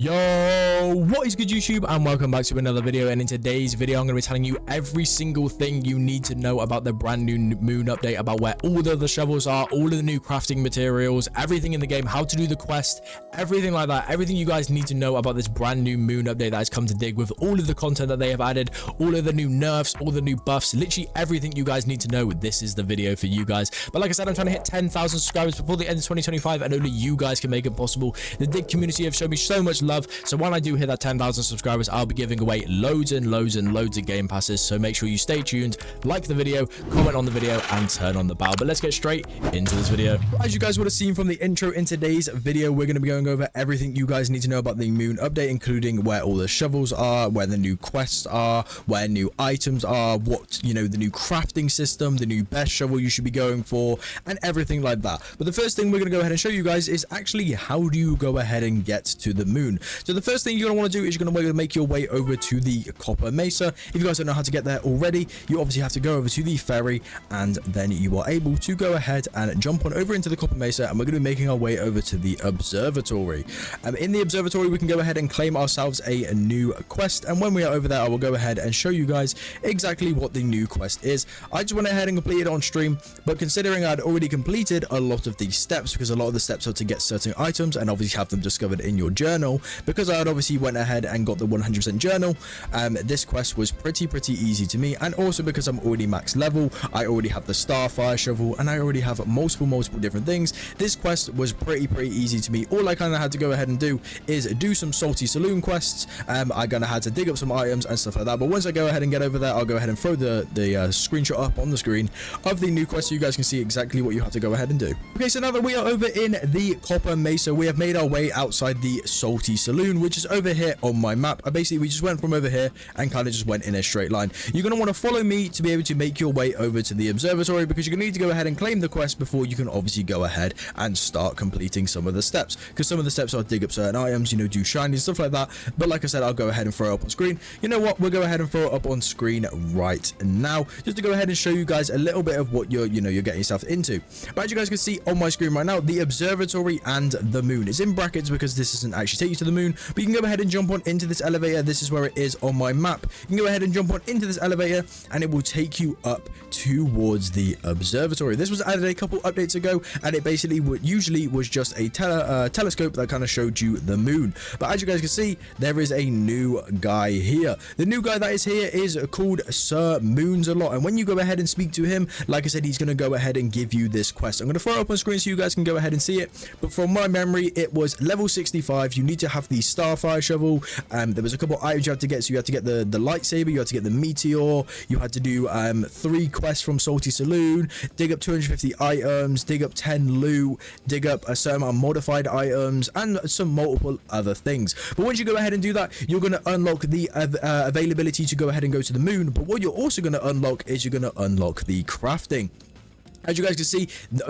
Yo, what is good YouTube, and welcome back to another video. And in today's video I'm going to be telling you every single thing you need to know about the brand new moon update, about where all of the shovels are, all of the new crafting materials, everything in the game, how to do the quest, everything like that, everything you guys need to know about this brand new moon update that has come to dig, with all of the content that they have added, all of the new nerfs, all the new buffs, literally everything you guys need to know. This is the video for you guys. But like I said, I'm trying to hit 10,000 subscribers before the end of 2025, and only you guys can make it possible. The dig community have shown me so much love, so when I do hit that 10,000 subscribers, I'll be giving away loads and loads and loads of game passes. So make sure you stay tuned, like the video, comment on the video, and turn on the bell. But let's get straight into this video. As you guys would have seen from the intro, in today's video we're going to be going over everything you guys need to know about the moon update, including where all the shovels are, where the new quests are, where new items are, what, you know, the new crafting system, the new best shovel you should be going for, and everything like that. But the first thing we're going to go ahead and show you guys is actually how do you go ahead and get to the moon. So the first thing you're going to want to do is you're going to make your way over to the Copper Mesa. If you guys don't know how to get there already, you obviously have to go over to the ferry, and then you are able to go ahead and jump on over into the Copper Mesa, and we're going to be making our way over to the observatory. In the observatory we can go ahead and claim ourselves a new quest, and when we are over there I will go ahead and show you guys exactly what the new quest is. I just went ahead and completed it on stream, but considering I'd already completed a lot of these steps, because a lot of the steps are to get certain items and obviously have them discovered in your journal, because I had obviously went ahead and got the 100% journal, this quest was pretty easy to me. And also because I'm already max level, I already have the Starfire shovel, and I already have multiple different things, this quest was pretty easy to me. All I kind of had to go ahead and do is do some salty saloon quests. I gonna had to dig up some items and stuff like that, but once I go ahead and get over there, I'll go ahead and throw the screenshot up on the screen of the new quest so you guys can see exactly what you have to go ahead and do. Okay, so now that we are over in the Copper Mesa, we have made our way outside the salty saloon, which is over here on my map. We just went from over here and kind of just went in a straight line. You're going to want to follow me to be able to make your way over to the observatory, because you're going to need to go ahead and claim the quest before you can obviously go ahead and start completing some of the steps, because some of the steps are dig up certain items, you know, do shiny stuff like that. But like I said, I'll go ahead and throw it up on screen. You know what, we'll go ahead and throw it up on screen right now, just to go ahead and show you guys a little bit of what you're getting yourself into. But as you guys can see on my screen right now, the observatory and the moon is in brackets because this doesn't actually take you to the moon, but you can go ahead and jump on into this elevator. This is where it is on my map. You can go ahead and jump on into this elevator, and it will take you up towards the observatory. This was added a couple updates ago, and it basically usually was just a telescope that kind of showed you the moon. But as you guys can see, there is a new guy here. The new guy that is here is called Sir Moonsalot, and when you go ahead and speak to him, like I said, he's going to go ahead and give you this quest. I'm going to throw it up on screen so you guys can go ahead and see it, but from my memory it was level 65. You need to have the Starfire shovel. There was a couple items you had to get, so you had to get the lightsaber, you had to get the meteor, you had to do 3 quests from Salty Saloon, dig up 250 items, dig up 10 loot, dig up a certain amount of modified items, and some multiple other things. But once you go ahead and do that, you're going to unlock the availability to go ahead and go to the moon. But what you're also going to unlock is you're going to unlock the crafting. As you guys can see,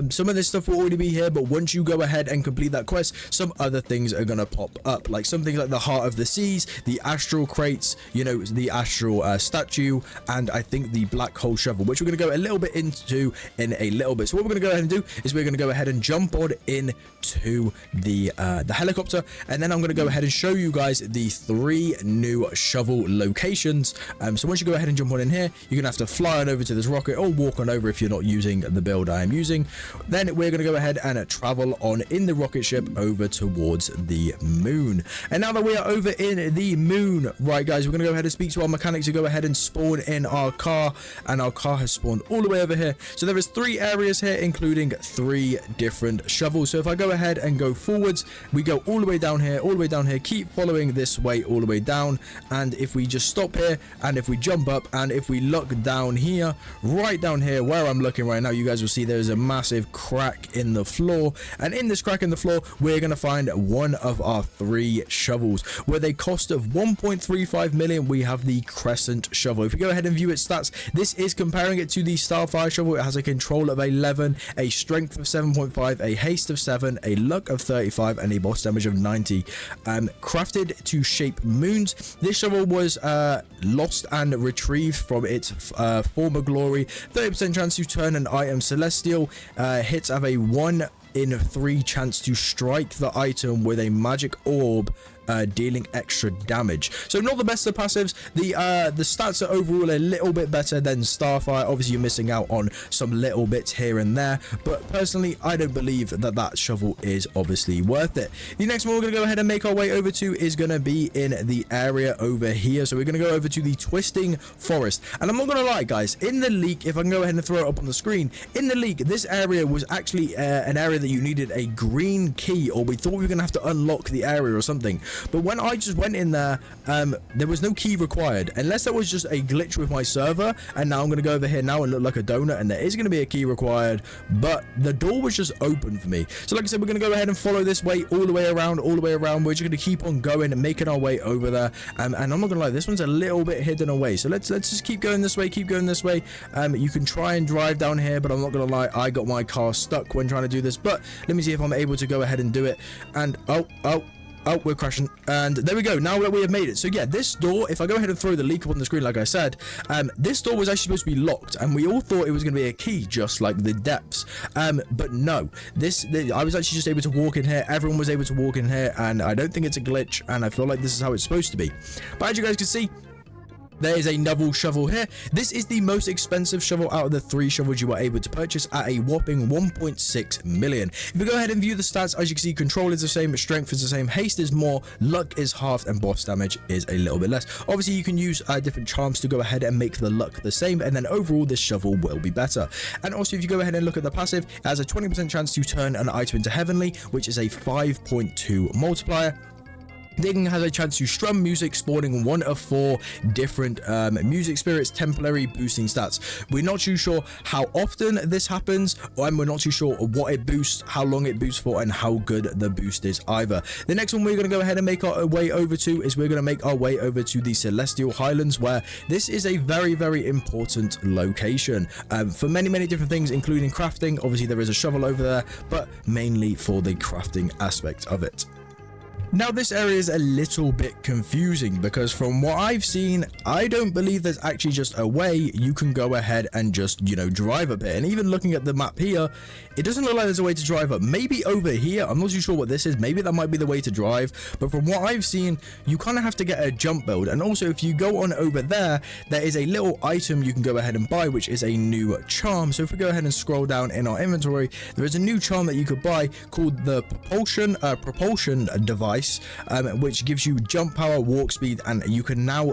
some of this stuff will already be here, but once you go ahead and complete that quest, some other things are going to pop up, like something like the Heart of the Seas, the Astral Crates, you know, the Astral Statue, and I think the Black Hole Shovel, which we're going to go a little bit into in a little bit. So what we're going to go ahead and do is we're going to go ahead and jump on into the helicopter, and then I'm going to go ahead and show you guys the 3 new shovel locations. So once you go ahead and jump on in here, you're going to have to fly on over to this rocket, or walk on over if you're not using the build I am using. Then we're going to go ahead and travel on in the rocket ship over towards the moon. And now that we are over in the moon, right guys, we're going to go ahead and speak to our mechanic to go ahead and spawn in our car, and our car has spawned all the way over here. So there is 3 areas here, including 3 different shovels. So if I go ahead and go forwards, we go all the way down here, keep following this way all the way down, and if we just stop here, and if we jump up, and if we look down here, right down here where I'm looking right now, you guys will see there's a massive crack in the floor, and in this crack in the floor we're going to find one of our 3 shovels. With a cost of 1.35 million, we have the Crescent Shovel. If you go ahead and view its stats, this is comparing it to the Starfire shovel. It has a control of 11, a strength of 7.5, a haste of 7, a luck of 35, and a boss damage of 90. Crafted to shape moons. This shovel was lost and retrieved from its former glory. 30% chance to turn an item celestial. Hits have a 1 in 3 chance to strike the item with a magic orb dealing extra damage. So not the best of passives. The stats are overall a little bit better than Starfire. Obviously you're missing out on some little bits here and there, but personally I don't believe that that shovel is obviously worth it. The next one we're going to go ahead and make our way over to is going to be in the area over here. So we're going to go over to the Twisting Forest, and I'm not going to lie guys, in the leak, if I can go ahead and throw it up on the screen, in the leak this area was actually an area that you needed a green key, or we thought we were going to have to unlock the area or something, but when I just went in there, there was no key required, unless that was just a glitch with my server. And now I'm going to go over here now and look like a donut, and there is going to be a key required, but the door was just open for me. So like I said, we're going to go ahead and follow this way all the way around. We're just going to keep on going and making our way over there, and I'm not going to lie, this one's a little bit hidden away, so let's just keep going this way. You can try and drive down here, but I'm not going to lie, I got my car stuck when trying to do this, but let me see if I'm able to go ahead and do it. And oh, we're crashing, and there we go. Now that we have made it. So yeah, this door, if I go ahead and throw the leak up on the screen, like I said, this door was actually supposed to be locked, and we all thought it was going to be a key, just like the depths, but no, I was actually just able to walk in here. Everyone was able to walk in here, and I don't think it's a glitch, and I feel like this is how it's supposed to be. But as you guys can see, there is another shovel here. This is the most expensive shovel out of the 3 shovels you are able to purchase at a whopping 1.6 million. If we go ahead and view the stats, as you can see, control is the same, strength is the same, haste is more, luck is halved, and boss damage is a little bit less. Obviously, you can use different charms to go ahead and make the luck the same, and then overall, this shovel will be better. And also, if you go ahead and look at the passive, it has a 20% chance to turn an item into heavenly, which is a 5.2 multiplier. Digging has a chance to strum music, spawning 1 of 4 different music spirits, temporary boosting stats. We're not too sure how often this happens, and we're not too sure what it boosts, how long it boosts for, and how good the boost is either. The next one we're going to go ahead and make our way over to is we're going to make our way over to the Celestial Highlands, where this is a very, very important location for many different things, including crafting. Obviously, there is a shovel over there, but mainly for the crafting aspect of it. Now this area is a little bit confusing because from what I've seen, I don't believe there's actually just a way you can go ahead and just, you know, drive up it. And even looking at the map here, it doesn't look like there's a way to drive up. Maybe over here, I'm not too sure what this is. Maybe that might be the way to drive. But from what I've seen, you kind of have to get a jump build. And also if you go on over there, there is a little item you can go ahead and buy, which is a new charm. So if we go ahead and scroll down in our inventory, there is a new charm that you could buy called the propulsion device. Which gives you jump power, walk speed, and you can now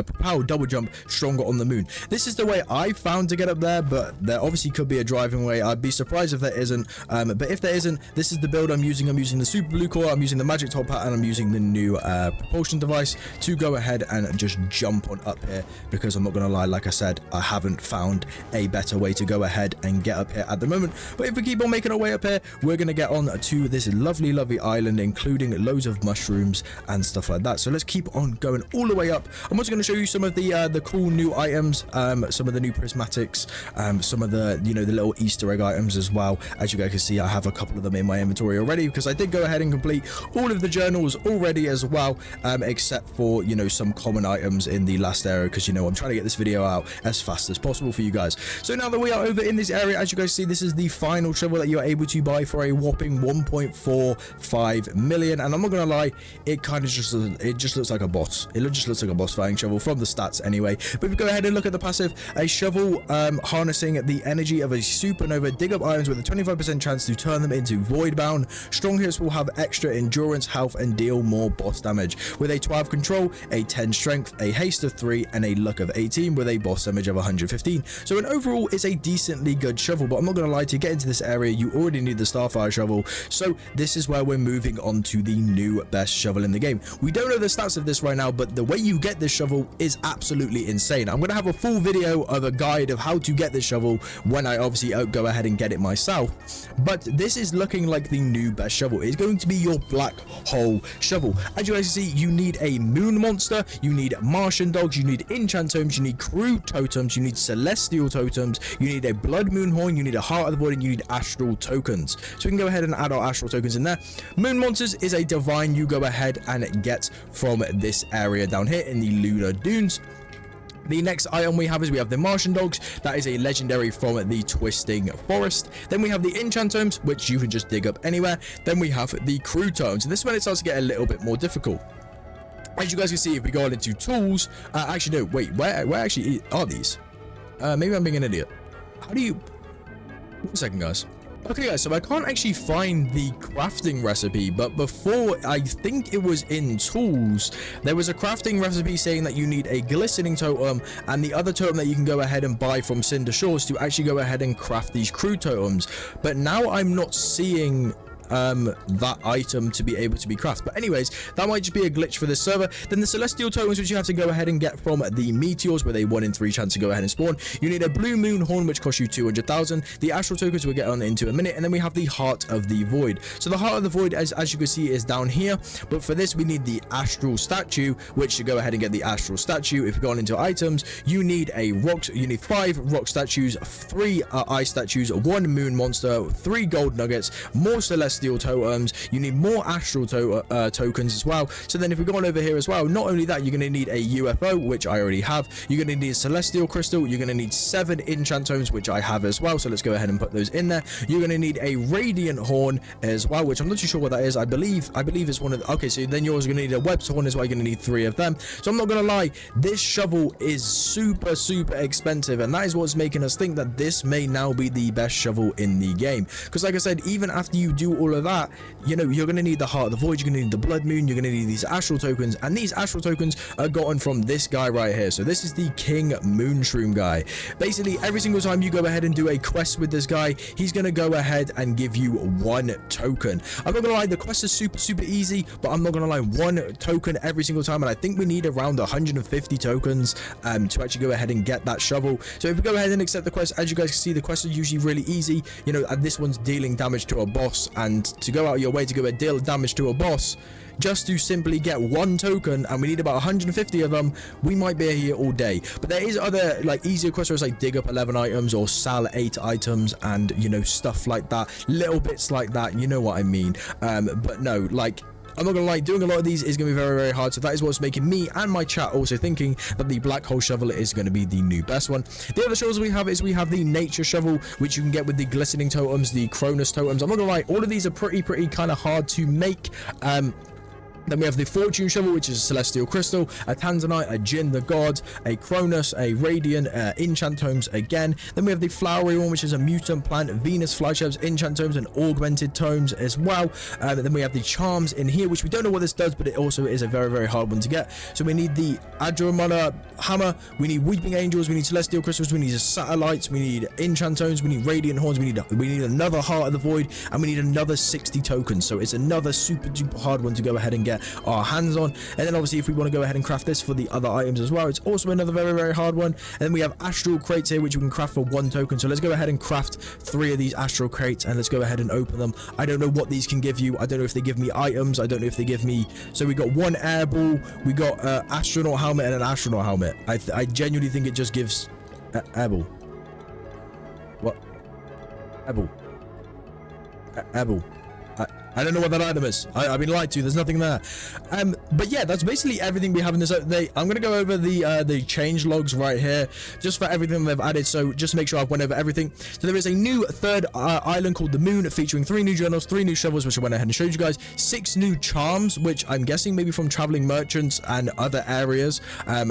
propel double jump stronger on the moon. This is the way I found to get up there, but there obviously could be a driving way. I'd be surprised if there isn't, but if there isn't, this is the build I'm using. I'm using the super blue core, I'm using the magic top hat, and I'm using the new propulsion device to go ahead and just jump on up here, because I'm not gonna lie, like I said, I haven't found a better way to go ahead and get up here at the moment. But if we keep on making our way up here, we're gonna get on to this lovely island, including loads of mushrooms and stuff like that. So let's keep on going all the way up. I'm also going to show you some of the cool new items, some of the new prismatics, some of the, you know, the little Easter egg items as well. As you guys can see, I have a couple of them in my inventory already because I did go ahead and complete all of the journals already as well, except for, you know, some common items in the last area, because, you know, I'm trying to get this video out as fast as possible for you guys. So now that we are over in this area, as you guys see, this is the final shovel that you are able to buy for a whopping 1.45 million. And I'm not going to lie, it kind of just looks like a boss. It just looks like a boss fighting shovel from the stats anyway. But if we go ahead and look at the passive, a shovel harnessing the energy of a supernova, dig up items with a 25% chance to turn them into void bound. Strong hits will have extra endurance, health, and deal more boss damage with a 12 control, a 10 strength, a haste of 3, and a luck of 18 with a boss damage of 115. So an overall is a decently good shovel, but I'm not gonna lie, to get into this area you already need the Starfire shovel. So this is where we're moving on to the new best shovel in the game. We don't know the stats of this right now, but the way you get this shovel is absolutely insane. I'm gonna have a full video of a guide of how to get this shovel when I obviously go ahead and get it myself, but this is looking like the new best shovel. It's going to be your black hole shovel. As you guys see, you need a moon monster, you need Martian dogs, you need enchant totems, you need crew totems, you need celestial totems, you need a blood moon horn, you need a heart of the void, and you need astral tokens. So we can go ahead and add our astral tokens in there. Moon monsters is a divine you go ahead and get from this area down here in the lunar dunes. The next item we have is we have the Martian Dogs. That is a legendary from the Twisting Forest. Then we have the enchant tomes, which you can just dig up anywhere. Then we have the crew tomes. And this is when it starts to get a little bit more difficult. As you guys can see, if we go into tools, actually no, wait, where actually are these? Maybe I'm being an idiot. How do you? 1 second, guys. Okay guys, so I can't actually find the crafting recipe, but before, I think it was in tools, there was a crafting recipe saying that you need a glistening totem and the other totem that you can go ahead and buy from Cinder Shores to actually go ahead and craft these crew totems. But now I'm not seeing that item to be able to be crafted. But anyways, that might just be a glitch for this server. Then the celestial tokens, which you have to go ahead and get from the meteors, where they 1 in 3 chance to go ahead and spawn. You need a blue moon horn, which costs you 200,000. The astral tokens we'll get on into a minute, and then we have the heart of the void. So the heart of the void, as you can see, is down here, but for this we need the astral statue, which to go ahead and get the astral statue, if we go on into items, you need a rock, you need 5 rock statues, 3 ice statues, 1 moon monster, 3 gold nuggets, more celestial totems. You need more astral tokens as well. So then if we go on over here as well, not only that, you're going to need a UFO, which I already have. You're going to need a celestial crystal. You're going to need 7 enchant tomes, which I have as well. So let's go ahead and put those in there. You're going to need a radiant horn as well, which I'm not too sure what that is. I believe it's one of the, okay, so then you're also going to need a web's horn as well. You're going to need 3 of them. So I'm not going to lie, this shovel is super expensive, and that is what's making us think that this may now be the best shovel in the game. Because like I said, even after you do all of that, you know, you're going to need the heart of the void, you're going to need the blood moon, you're going to need these astral tokens, and these astral tokens are gotten from this guy right here. So this is the King Moonshroom guy. Basically, every single time you go ahead and do a quest with this guy, he's going to go ahead and give you 1 token. I'm not going to lie, the quest is super easy, but I'm not going to lie, 1 token every single time, and I think we need around 150 tokens to actually go ahead and get that shovel. So if we go ahead and accept the quest, as you guys can see, the quests are usually really easy, you know, and this one's dealing damage to a boss, and to go out of your way to go and deal damage to a boss just to simply get 1 token, and we need about 150 of them, we might be here all day. But there is other like easier quests like dig up 11 items or sell 8 items, and you know, stuff like that, little bits like that, you know what I mean. But no, like, I'm not gonna lie, doing a lot of these is gonna be very hard, so that is what's making me and my chat also thinking that the black hole shovel is gonna be the new best one. The other shovels we have is we have the nature shovel, which you can get with the glistening totems, the Cronus totems. I'm not gonna lie, all of these are pretty kind of hard to make. Then we have the Fortune Shovel, which is a Celestial Crystal, a Tanzanite, a Jinn the God, a Cronus, a Radiant, Enchant Tomes again. Then we have the Flowery one, which is a Mutant Plant, Venus Flyshells, Enchant Tomes, and Augmented Tomes as well. Then we have the Charms in here, which we don't know what this does, but it also is a very hard one to get. So we need the Adramana Hammer, we need Weeping Angels, we need Celestial Crystals, we need Satellites, we need Enchant Tomes, we need Radiant Horns, we need another Heart of the Void, and we need another 60 tokens. So it's another super hard one to go ahead and get our hands on. And then obviously if we want to go ahead and craft this for the other items as well, it's also another very hard one. And then we have astral crates here, which we can craft for 1 token. So let's go ahead and craft 3 of these astral crates, and let's go ahead and open them. I don't know what these can give you. I don't know if they give me items. I don't know if they give me, so we got 1 air ball, we got astronaut helmet and an astronaut helmet. I genuinely think it just gives air ball. What? Air ball. Air ball. I don't know what that item is. I've been lied to. There's nothing there. But yeah, that's basically everything we have in this update. I'm gonna go over the change logs right here, just for everything they've added. So just make sure I've went over everything. So there is a new 3rd island called the Moon, featuring 3 new journals, 3 new shovels, which I went ahead and showed you guys, 6 new charms, which I'm guessing maybe from traveling merchants and other areas.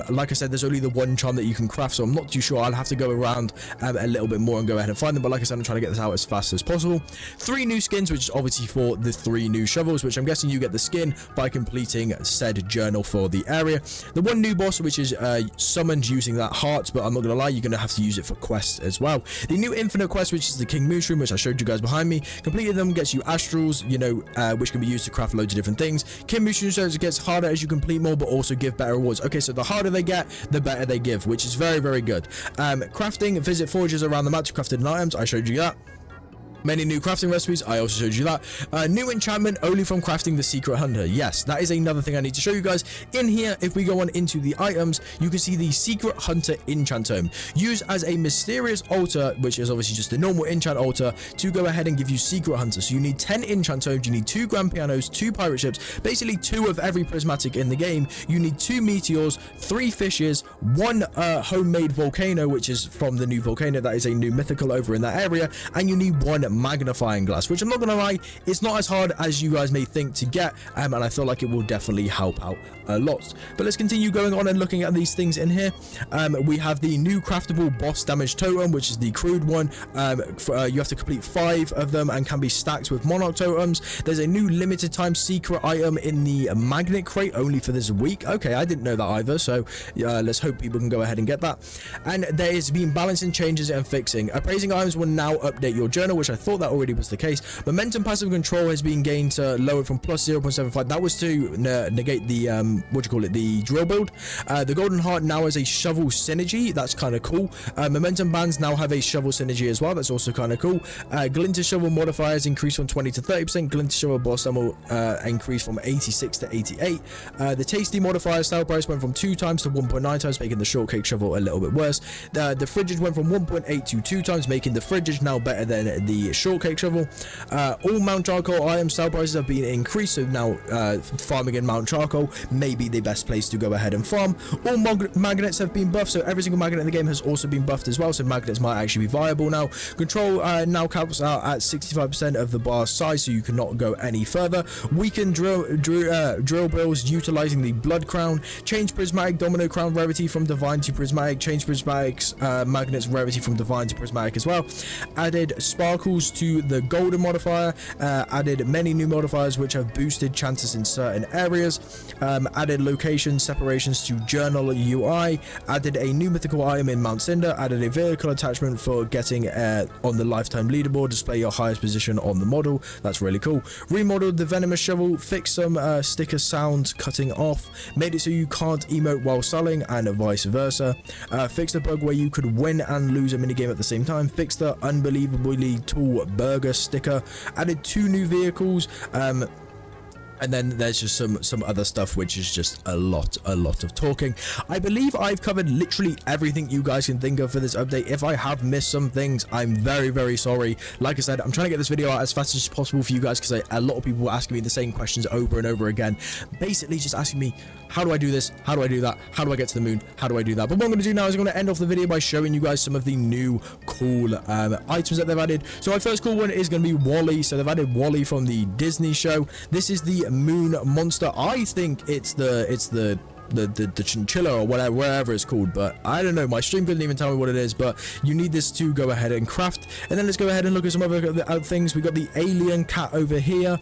Like I said, there's only the 1 charm that you can craft, so I'm not too sure. I'll have to go around a little bit more and go ahead and find them. But like I said, I'm trying to get this out as fast as possible. 3 new skins, which is obviously for the 3 new shovels, which I'm guessing you get the skin by completing said journal for the area. The 1 new boss, which is summoned using that heart, but I'm not gonna lie, you're gonna have to use it for quests as well. The new infinite quest, which is the King Moonshroom, which I showed you guys behind me. Completing them gets you astrals, you know, which can be used to craft loads of different things. King Moonshroom says it gets harder as you complete more, but also give better rewards. Okay, so the harder they get, the better they give, which is very good. Crafting, visit forges around the map to craft hidden items. I showed you that. Many new crafting recipes, I also showed you that. New enchantment only from crafting the secret hunter. Yes, that is another thing I need to show you guys. In here, if we go on into the items, you can see the secret hunter enchant tome. Used as a mysterious altar, which is obviously just a normal enchant altar, to go ahead and give you secret hunter. So you need 10 enchant tomes, you need 2 grand pianos, 2 pirate ships, basically 2 of every prismatic in the game. You need 2 meteors, 3 fishes, 1 homemade volcano, which is from the new volcano. That is a new mythical over in that area. And you need 1 magnifying glass, which I'm not gonna lie, it's not as hard as you guys may think to get, and I feel like it will definitely help out a lot. But let's continue going on and looking at these things in here. We have the new craftable boss damage totem, which is the crude one. You have to complete 5 of them and can be stacked with monarch totems. There's a new limited time secret item in the magnet crate only for this week. Okay, I didn't know that either, so let's hope people can go ahead and get that. And there has been balancing changes and fixing. Appraising items will now update your journal, which I thought that already was the case. Momentum passive control has been gained to lower from plus 0.75. That was to negate the the drill build. The golden heart now has a shovel synergy. That's kind of cool. Momentum bands now have a shovel synergy as well. That's also kind of cool. Glinter shovel modifiers increased from 20 to 30%. Glinter shovel boss damage increased from 86 to 88. The tasty modifier style price went from 2 times to 1.9 times, making the shortcake shovel a little bit worse. The frigid went from 1.8 to 2 times, making the frigid now better than the shortcake shovel. All Mount Charcoal item sale prices have been increased, so now farming in Mount Charcoal may be the best place to go ahead and farm. All magnets have been buffed, so every single magnet in the game has also been buffed as well, so magnets might actually be viable now. Control now caps out at 65% of the bar size, so you cannot go any further. Weakened drill bills utilizing the blood crown. Change prismatic domino crown rarity from divine to prismatic. Change prismatic's magnets rarity from divine to prismatic as well. Added sparkles to the golden modifier. Added many new modifiers which have boosted chances in certain areas. Added location separations to journal UI. Added a new mythical item in Mount Cinder. Added a vehicle attachment for getting on the lifetime leaderboard. Display your highest position on the model. That's really cool. Remodeled the venomous shovel. Fixed some sticker sounds cutting off. Made it so you can't emote while selling and vice versa. Fixed a bug where you could win and lose a minigame at the same time. Fixed the unbelievably tall burger sticker. Added 2 new vehicles. And then there's just some other stuff which is just a lot of talking. I believe I've covered literally everything you guys can think of for this update. If I have missed some things, I'm very sorry. Like I said, I'm trying to get this video out as fast as possible for you guys, because a lot of people were asking me the same questions over and over again, basically just asking me, how do I do this, how do I do that, how do I get to the moon, how do I do that? But what I'm going to do now is I'm going to end off the video by showing you guys some of the new cool items that they've added. So my first cool one is going to be Wally. So they've added Wally from the Disney show. This is the moon monster. I think it's the chinchilla or whatever, wherever it's called, but I don't know. My stream couldn't even tell me what it is, but you need this to go ahead and craft. And then let's go ahead and look at some other things. We got the alien cat over here.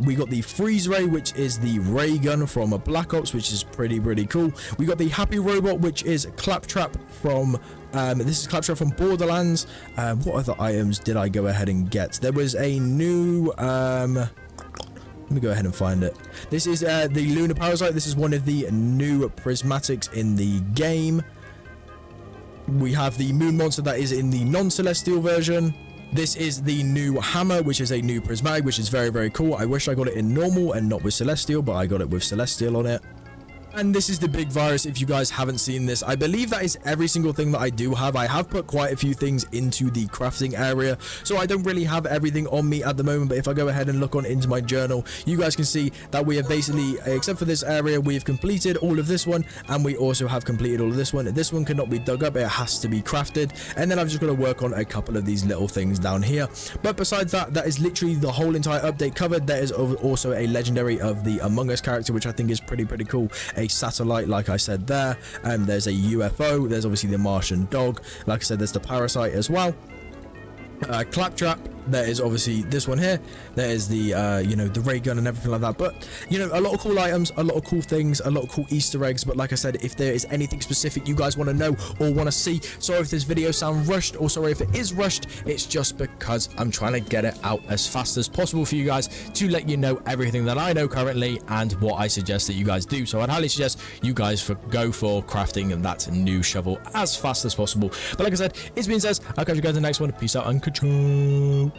We got the freeze ray, which is the ray gun from Black Ops, which is pretty cool. We got the happy robot, which is claptrap from this is Claptrap from Borderlands. What other items did I go ahead and get? There was a new let me go ahead and find it. This is the Lunar Parasite. This is one of the new prismatics in the game. We have the Moon Monster that is in the non-celestial version. This is the new hammer, which is a new prismatic, which is very cool. I wish I got it in normal and not with celestial, but I got it with celestial on it. And this is the big virus. If you guys haven't seen this, I believe that is every single thing that I do have. I have put quite a few things into the crafting area, so I don't really have everything on me at the moment. But if I go ahead and look on into my journal, you guys can see that we have basically, except for this area, we have completed all of this one, and we also have completed all of this one. This one cannot be dug up, it has to be crafted. And then I've just got to work on a couple of these little things down here. But besides that, that is literally the whole entire update covered. There is also a legendary of the Among Us character, which I think is pretty cool. A satellite, like I said there, and there's a UFO. There's obviously the Martian dog. Like I said, there's the parasite as well. Claptrap. There is obviously this one here. There is the the ray gun and everything like that. But a lot of cool items, a lot of cool things, a lot of cool Easter eggs. But like I said, if there is anything specific you guys want to know or want to see, sorry if this video sounds rushed, or sorry if it is rushed, it's just because I'm trying to get it out as fast as possible for you guys, to let you know everything that I know currently and what I suggest that you guys do. So I'd highly suggest you guys go for crafting and that new shovel as fast as possible. But like I said, it's been said, I'll catch you guys in the next one. Peace out and control.